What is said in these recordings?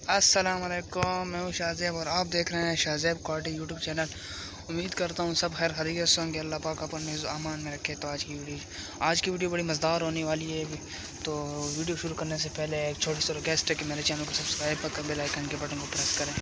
अस्सलाम वालेकुम, मैं हूँ शाहज़ैब और आप देख रहे हैं शाहज़ैब क्वालिटी यूट्यूब चैनल। उम्मीद करता हूँ सब खैर खैरियत से होंगे, अल्लाह पाक अपन हिफ्ज़ अमान में रखे। तो आज की वीडियो बड़ी मज़ेदार होने वाली है। तो वीडियो शुरू करने से पहले एक छोटी सी रिक्वेस्ट है कि मेरे चैनल को सब्सक्राइब कर बेल आइकन के बटन को प्रेस करें।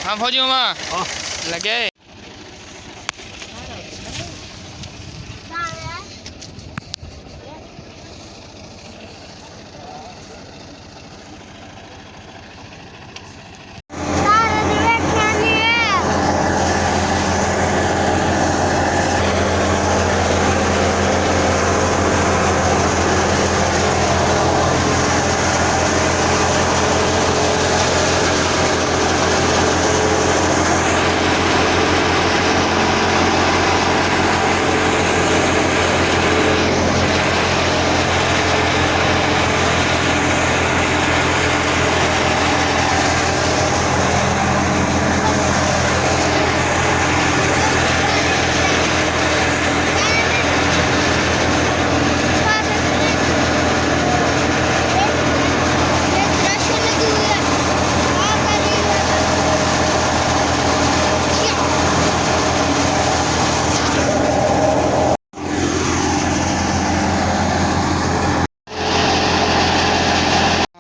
हाँ फौजी मामा लगे।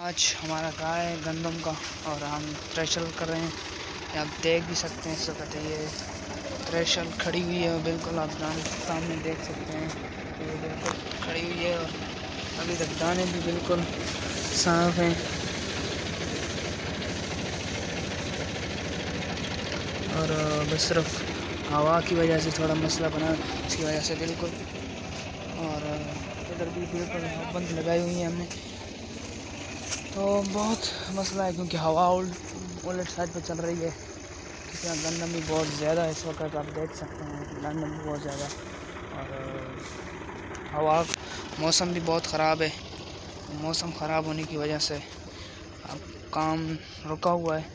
आज हमारा गाय है गंदम का और हम थ्रेशर कर रहे हैं। आप देख भी सकते हैं इस वक्त ये थ्रेशर खड़ी हुई है, बिल्कुल आप सामने देख सकते हैं ये बिल्कुल खड़ी हुई है और अभी तक दाने भी बिल्कुल साफ हैं। और बस सिर्फ हवा की वजह से थोड़ा मसला बना, इसकी वजह से बिल्कुल। और इधर भी बिल्कुल बंद लगाई हुई है हमने, तो बहुत मसला है क्योंकि हवा उलट साइड पे चल रही है। क्योंकि गंदम भी बहुत ज़्यादा है इस वक्त, आप देख सकते हैं गंदम भी बहुत ज़्यादा। और हवा मौसम भी बहुत ख़राब है। मौसम ख़राब होने की वजह से अब काम रुका हुआ है।